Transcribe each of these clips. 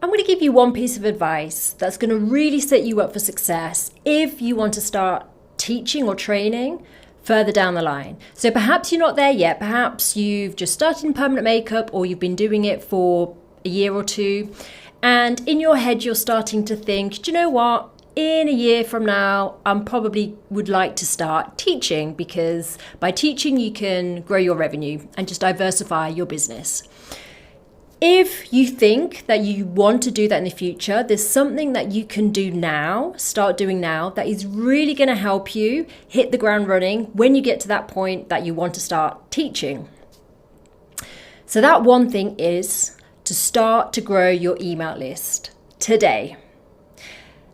I'm going to give you one piece of advice that's going to really set you up for success if you want to start teaching or training further down the line. So perhaps you're not there yet. Perhaps you've just started in permanent makeup, or you've been doing it for a year or two. And in your head, you're starting to think, do you know what? In a year from now, I probably would like to start teaching, because by teaching, you can grow your revenue and just diversify your business. If you think that you want to do that in the future, there's something that you can do now, start doing now, that is really going to help you hit the ground running when you get to that point that you want to start teaching. So that one thing is to start to grow your email list today.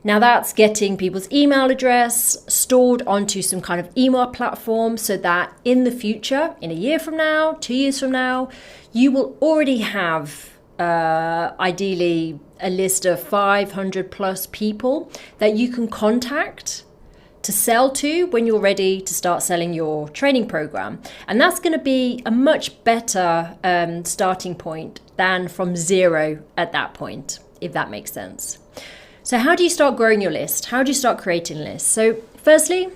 Now that's getting people's email address stored onto some kind of email platform, so that in the future, in a year from now, 2 years from now, you will already have ideally a list of 500 plus people that you can contact to sell to when you're ready to start selling your training program. And that's going to be a much better starting point than from zero at that point, if that makes sense. So how do you start growing your list? How do you start creating lists? So firstly,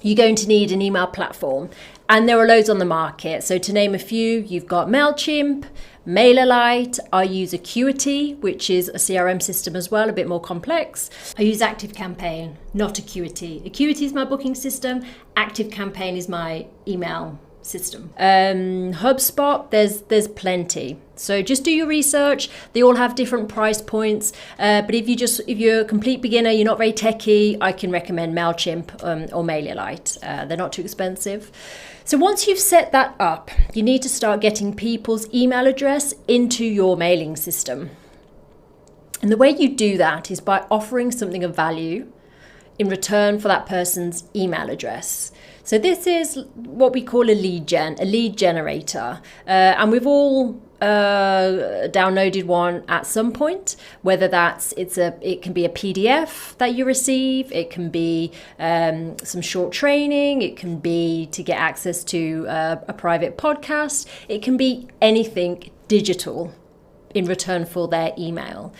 you're going to need an email platform, and there are loads on the market. So to name a few, you've got MailChimp, MailerLite. I use Acuity, which is a CRM system as well, a bit more complex. I use ActiveCampaign, not Acuity. Acuity is my booking system. ActiveCampaign is my email system. HubSpot, there's plenty. So just do your research. They all have different price points. But if you're a complete beginner, you're not very techy, I can recommend MailChimp or MailerLite. They're not too expensive. So once you've set that up, you need to start getting people's email address into your mailing system. And the way you do that is by offering something of value in return for that person's email address. So this is what we call a lead generator. And we've all downloaded one at some point, whether it can be a PDF that you receive, it can be some short training, it can be to get access to a private podcast, it can be anything digital in return for their email.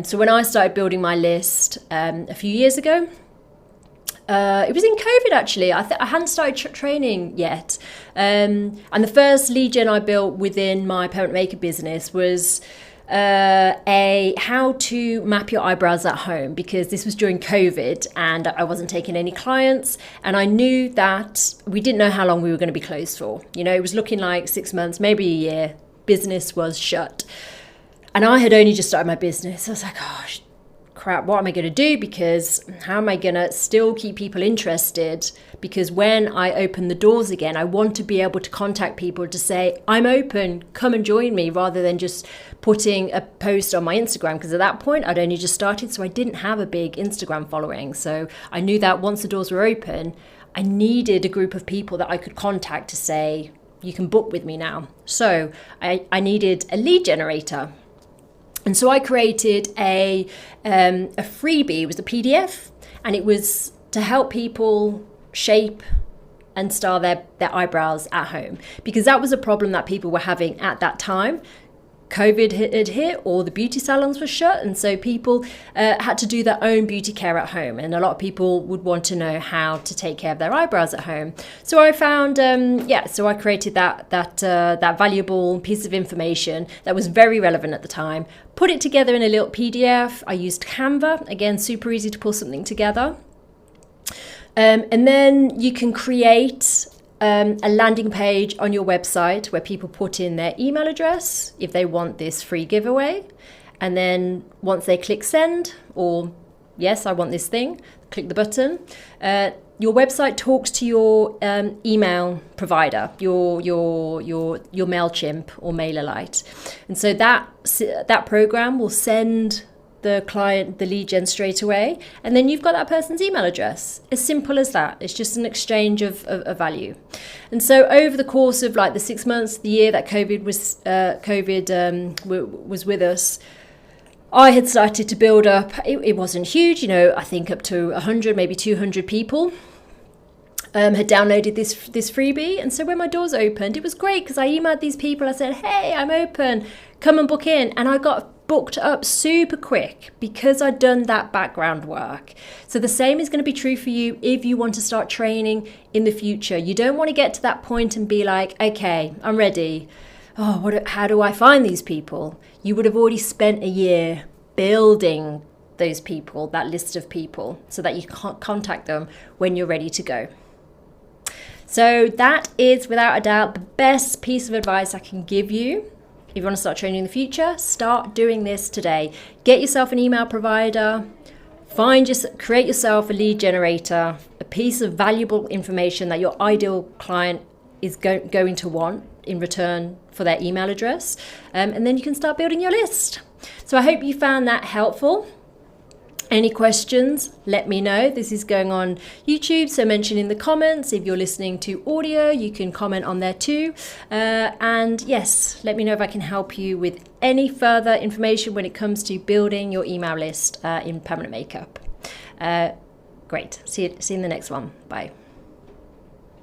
So when I started building my list a few years ago, it was in COVID actually. I hadn't started training yet. And the first lead gen I built within my permanent makeup business was a how to map your eyebrows at home, because this was during COVID and I wasn't taking any clients, and I knew that we didn't know how long we were going to be closed for. You know, it was looking like 6 months, maybe a year. Business was shut. And I had only just started my business. I was like, gosh, crap, what am I going to do? Because how am I going to still keep people interested? Because when I open the doors again, I want to be able to contact people to say, I'm open, come and join me, rather than just putting a post on my Instagram. Because at that point, I'd only just started, so I didn't have a big Instagram following. So I knew that once the doors were open, I needed a group of people that I could contact to say, you can book with me now. So I needed a lead generator. And so I created a freebie. It was a PDF, and it was to help people shape and style their eyebrows at home, because that was a problem that people were having at that time. COVID had hit, or the beauty salons were shut, and so people had to do their own beauty care at home, and a lot of people would want to know how to take care of their eyebrows at home. So I found, so I created that valuable piece of information that was very relevant at the time, put it together in a little PDF. I used Canva, again, super easy to pull something together. And then you can create a landing page on your website where people put in their email address if they want this free giveaway. And then once they click send, or yes, I want this thing, click the button, your website talks to your email provider, your MailChimp or MailerLite. And so that program will send the client the lead gen straight away, and then you've got that person's email address. As simple as that. It's just an exchange of value. And so over the course of like the 6 months, the year that COVID was with us, I had started to build up. It wasn't huge, you know, I think up to 100, maybe 200 people had downloaded this freebie. And so when my doors opened, it was great, because I emailed these people. I said, hey, I'm open, come and book in. And I got booked up super quick because I'd done that background work. So the same is going to be true for you if you want to start training in the future. You don't want to get to that point and be like, okay, I'm ready. Oh, how do I find these people? You would have already spent a year building those people, that list of people, so that you can contact them when you're ready to go. So that is without a doubt the best piece of advice I can give you. If you want to start training in the future, start doing this today. Get yourself an email provider, create yourself a lead generator, a piece of valuable information that your ideal client is going to want in return for their email address, and then you can start building your list. So I hope you found that helpful. Any questions, let me know. This is going on YouTube, so mention in the comments. If you're listening to audio, you can comment on there too. And yes, let me know if I can help you with any further information when it comes to building your email list in permanent makeup. Great. See you in the next one. Bye.